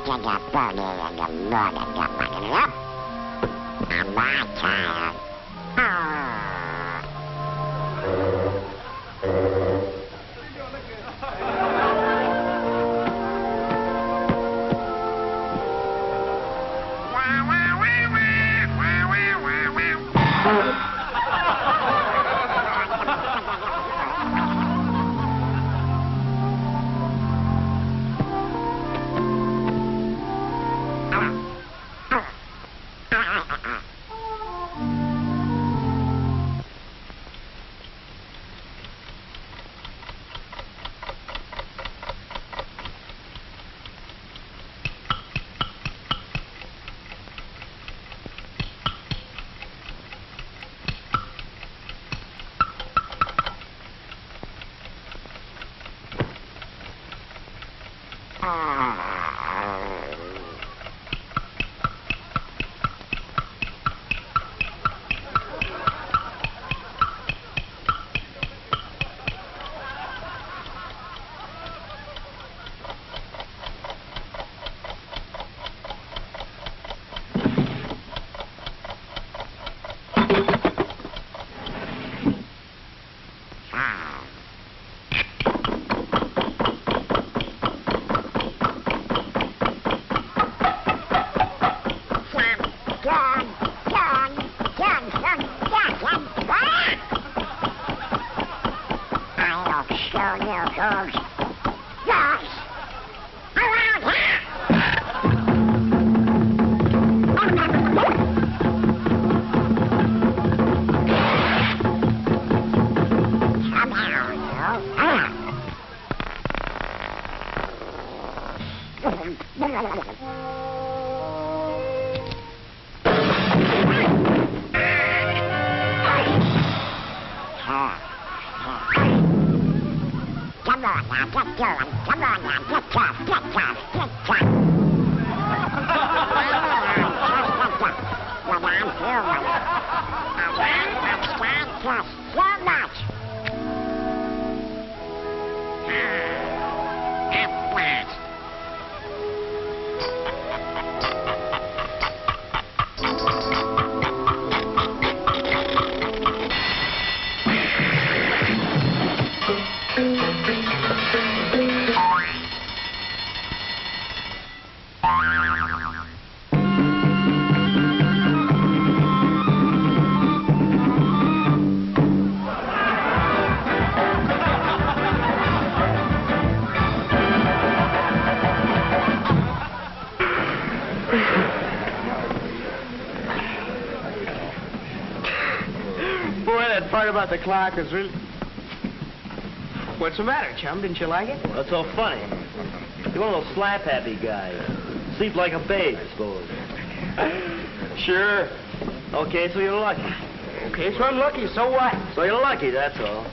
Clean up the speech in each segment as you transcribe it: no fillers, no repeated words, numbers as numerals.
to the body and the Lord of the money up. And my child. About the clock is really... What's the matter, chum? Didn't you like it? What's so funny? You're one of those slap-happy guys. Sleep like a babe, I suppose. Sure. Okay, so you're lucky. Okay, so I'm lucky. So what? So you're lucky, that's all.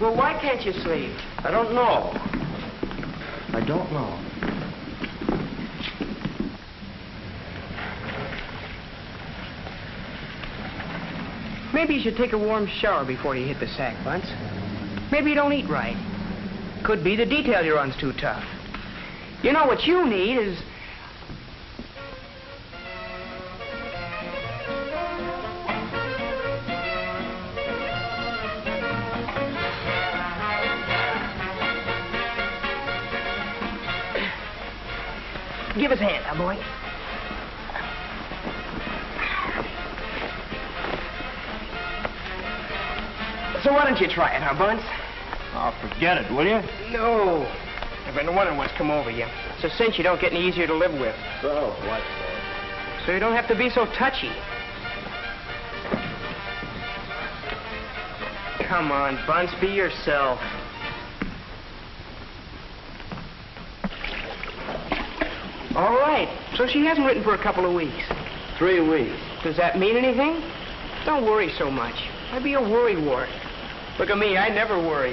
Well, why can't you sleep? I don't know. I don't know. Maybe you should take a warm shower before you hit the sack, Bunce. Maybe you don't eat right. Could be the detail you run's too tough. You know what you need is... Give us a hand, now, boy. So why don't you try it, huh, Bunce? Oh, forget it, will you? No. I've been wondering what's come over you. It's a cinch you don't get any easier to live with. So, what? So you don't have to be so touchy. Come on, Bunce, be yourself. All right. So she hasn't written for a couple of weeks. 3 weeks. Does that mean anything? Don't worry so much. I'd be a worrywart. Look at me, I never worry.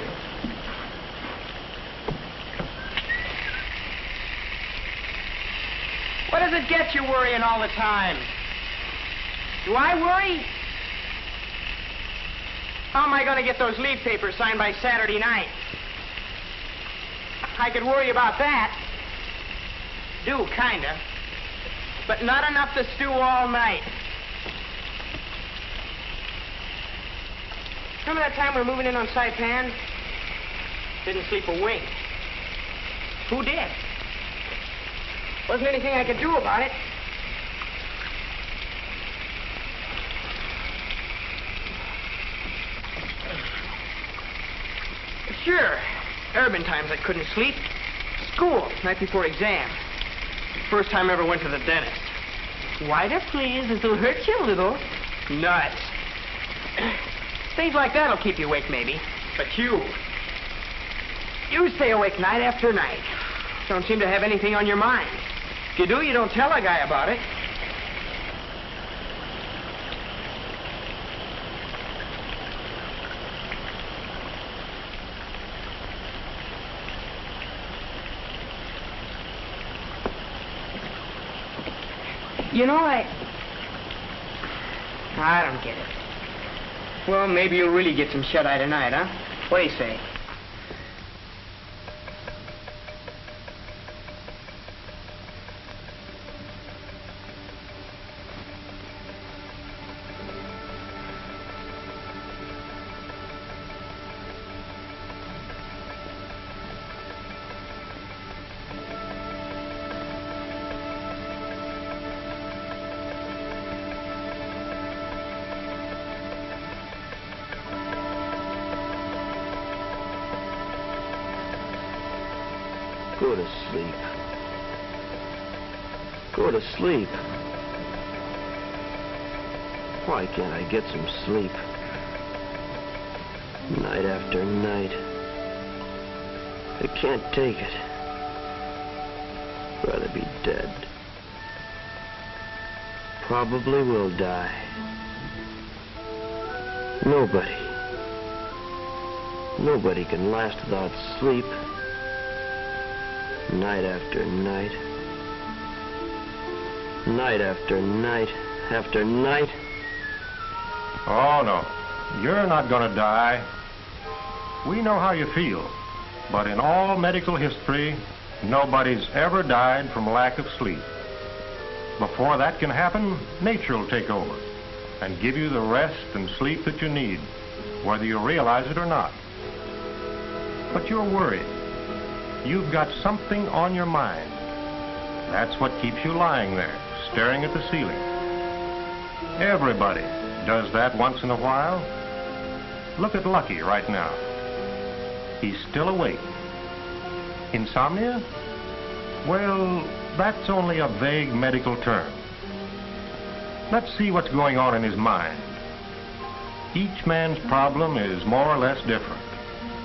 What does it get you worrying all the time? Do I worry? How am I going to get those leave papers signed by Saturday night? I could worry about that. Do, kinda. But not enough to stew all night. Remember that time we were moving in on Saipan? Didn't sleep a wink. Who did? Wasn't anything I could do about it. Sure. There have been times I couldn't sleep. School, night before exam. First time I ever went to the dentist. Wider, please. This'll hurt you a little. Nuts. Things like that'll keep you awake, maybe. But you stay awake night after night. Don't seem to have anything on your mind. If you do, you don't tell a guy about it. You know, I don't get it. Well, maybe you'll really get some shut-eye tonight, huh? What do you say? Go to sleep. Go to sleep. Why can't I get some sleep? Night after night. I can't take it. Rather be dead. Probably will die. Nobody can last without sleep. Night after night. Night after night after night. Oh, no. You're not going to die. We know how you feel. But in all medical history, nobody's ever died from lack of sleep. Before that can happen, nature will take over and give you the rest and sleep that you need, whether you realize it or not. But you're worried. You've got something on your mind. That's what keeps you lying there, staring at the ceiling. Everybody does that once in a while. Look at Lucky right now. He's still awake. Insomnia? Well, that's only a vague medical term. Let's see what's going on in his mind. Each man's problem is more or less different.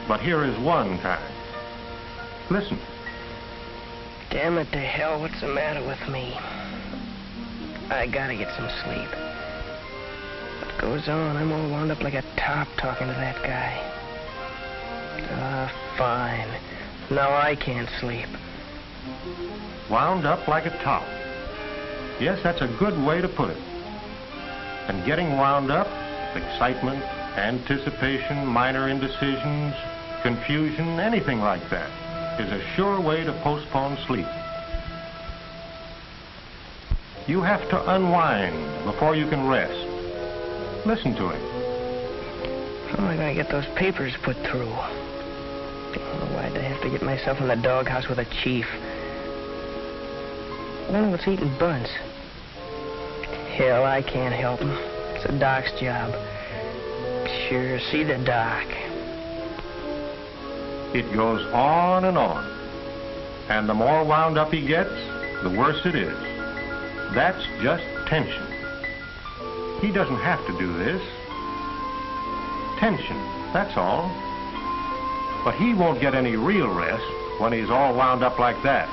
But here is one kind. Listen. Damn it to hell, what's the matter with me? I gotta get some sleep. What goes on? I'm all wound up like a top talking to that guy. Fine. Now I can't sleep. Wound up like a top. Yes, that's a good way to put it. And getting wound up, excitement, anticipation, minor indecisions, confusion, anything like that, is a sure way to postpone sleep. You have to unwind before you can rest. Listen to him. How am I going to get those papers put through? Why'd I have to get myself in the doghouse with a chief? I wonder what's eating Bunce. Hell, I can't help him. It's the doc's job. Sure, see the doc. It goes on. And the more wound up he gets, the worse it is. That's just tension. He doesn't have to do this. Tension, that's all. But he won't get any real rest when he's all wound up like that.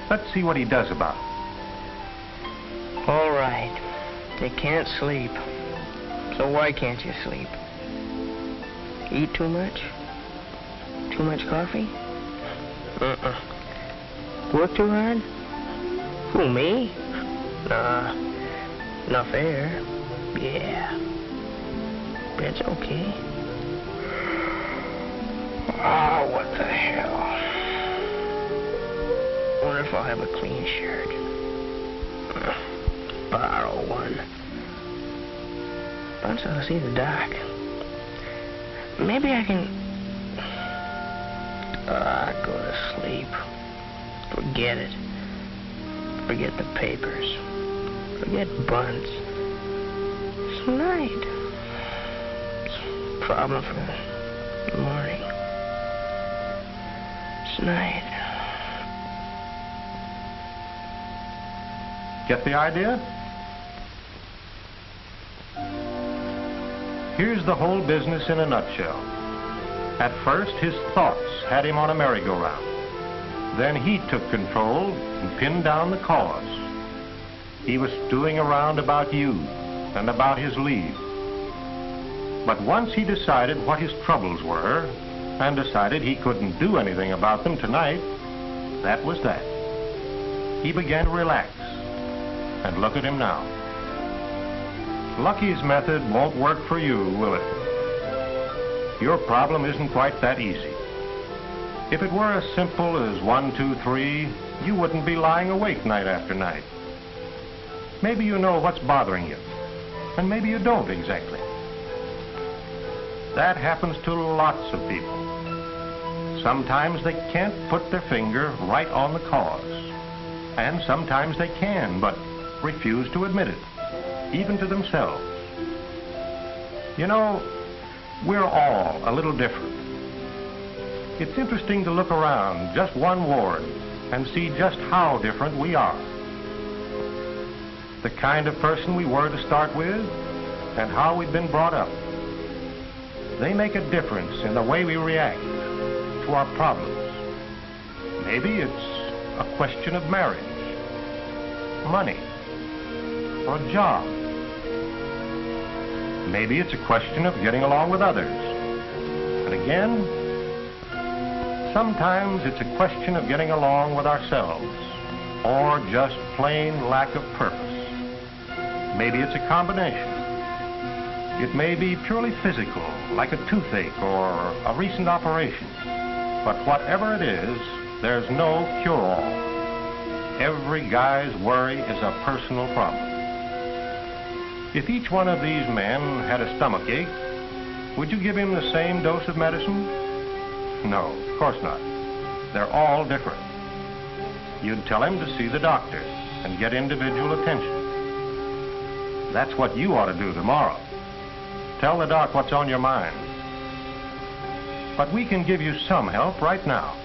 Let's see what he does about it. All right. You can't sleep. So why can't you sleep? Eat too much? Too much coffee? Work too hard? Who, me? Nah. Enough air. Yeah. bed's okay. Oh, what the hell? Wonder if I'll have a clean shirt. Borrow one. Once I'll see the doc. Maybe I can... go to sleep. Forget it. Forget the papers. Forget Bunce. Tonight. It's a problem for the morning. Tonight. Get the idea? Here's the whole business in a nutshell. At first, his thoughts had him on a merry-go-round. Then he took control and pinned down the cause. He was stewing around about you and about his leave. But once he decided what his troubles were and decided he couldn't do anything about them tonight, that was that. He began to relax. And look at him now. Lucky's method won't work for you, will it? Your problem isn't quite that easy. If it were as simple as 1, 2, 3, you wouldn't be lying awake night after night. Maybe you know what's bothering you, and maybe you don't exactly. That happens to lots of people. Sometimes they can't put their finger right on the cause, and sometimes they can, but refuse to admit it, even to themselves. You know, we're all a little different. It's interesting to look around just one ward and see just how different we are. The kind of person we were to start with and how we've been brought up. They make a difference in the way we react to our problems. Maybe it's a question of marriage, money, or a job. Maybe it's a question of getting along with others. And again, sometimes it's a question of getting along with ourselves, or just plain lack of purpose. Maybe it's a combination. It may be purely physical, like a toothache or a recent operation. But whatever it is, there's no cure-all. Every guy's worry is a personal problem. If each one of these men had a stomach ache, would you give him the same dose of medicine? No, of course not. They're all different. You'd tell him to see the doctor and get individual attention. That's what you ought to do tomorrow. Tell the doc what's on your mind. But we can give you some help right now.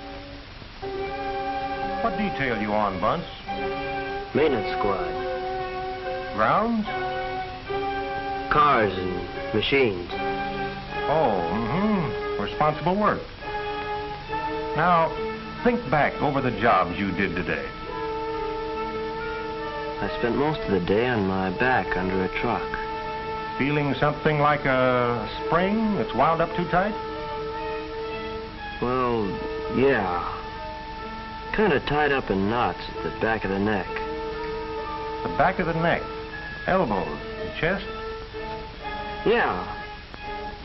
What detail you on, Bunce? Maintenance squad. Grounds? Cars and machines. Oh, responsible work. Now, think back over the jobs you did today. I spent most of the day on my back under a truck. Feeling something like a spring that's wound up too tight? Well, yeah. Kind of tied up in knots at the back of the neck. The back of the neck, elbows, and chest? Yeah.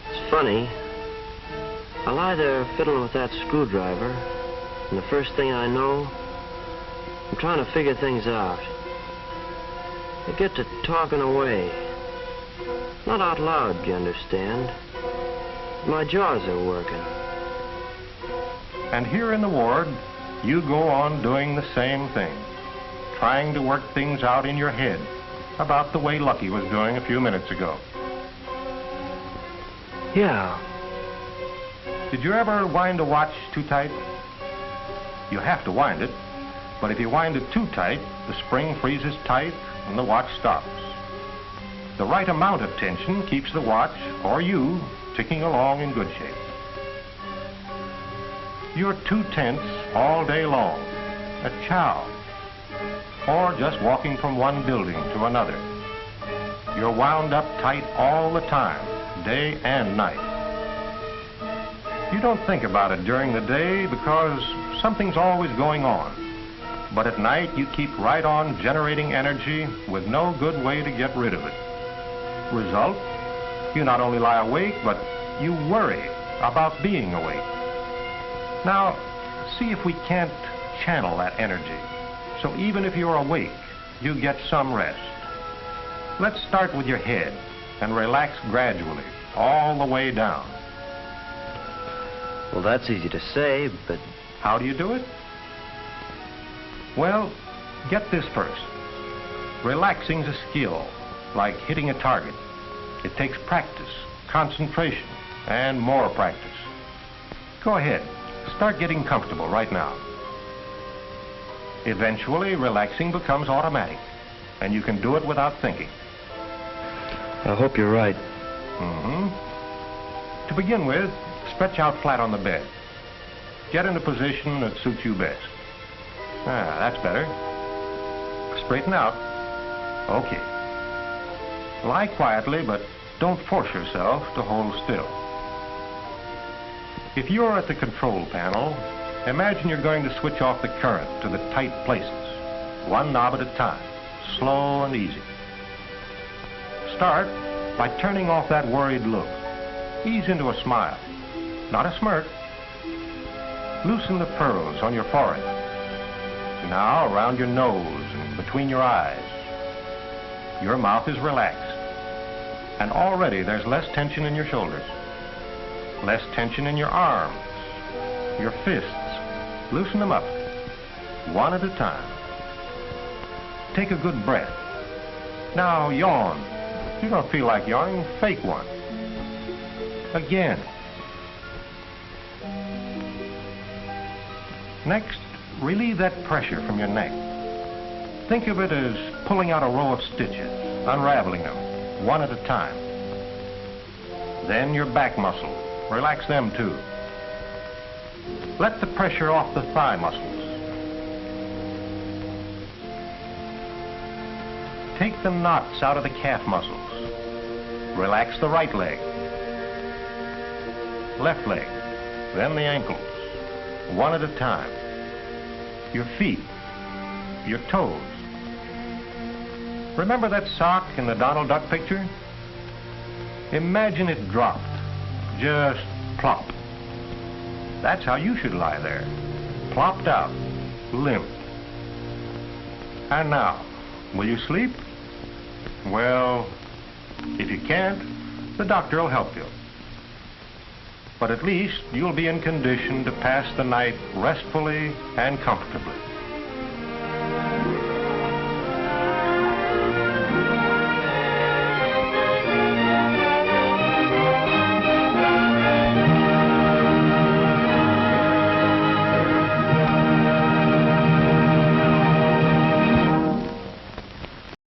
It's funny. I lie there fiddling with that screwdriver, and the first thing I know, I'm trying to figure things out. I get to talking away. Not out loud, you understand. My jaws are working. And here in the ward, you go on doing the same thing, trying to work things out in your head about the way Lucky was doing a few minutes ago. Yeah. Did you ever wind a watch too tight? You have to wind it, but if you wind it too tight, the spring freezes tight and the watch stops. The right amount of tension keeps the watch, or you, ticking along in good shape. You're too tense all day long, at chow, or just walking from one building to another. You're wound up tight all the time, day and night. You don't think about it during the day because something's always going on. But at night, you keep right on generating energy with no good way to get rid of it. Result, You not only lie awake, but you worry about being awake. Now, see if we can't channel that energy. So even if you're awake, you get some rest. Let's start with your head and relax gradually, all the way down. Well, that's easy to say, but How do you do it? Well, get this first. Relaxing's a skill, like hitting a target. It takes practice, concentration, and more practice. Go ahead, start getting comfortable right now. Eventually, relaxing becomes automatic, and you can do it without thinking. I hope you're right. To begin with, stretch out flat on the bed. Get in a position that suits you best. That's better. Straighten out. Okay. Lie quietly, but don't force yourself to hold still. If you're at the control panel, imagine you're going to switch off the current to the tight places, one knob at a time, slow and easy. Start by turning off that worried look. Ease into a smile, not a smirk. Loosen the furrows on your forehead. Now around your nose and between your eyes. Your mouth is relaxed. And already there's less tension in your shoulders. Less tension in your arms, your fists. Loosen them up, one at a time. Take a good breath. Now yawn. If you don't feel like yawning, fake one. Again. Next, relieve that pressure from your neck. Think of it as pulling out a row of stitches, unraveling them, one at a time. Then your back muscles. Relax them too. Let the pressure off the thigh muscles. Take the knots out of the calf muscles. Relax the right leg. Left leg. Then the ankles. One at a time. Your feet. Your toes. Remember that sock in the Donald Duck picture? Imagine it dropped. Just plop. That's how you should lie there. Plopped out. Limp. And now, will you sleep? Well, if you can't, the doctor will help you. But at least you'll be in condition to pass the night restfully and comfortably.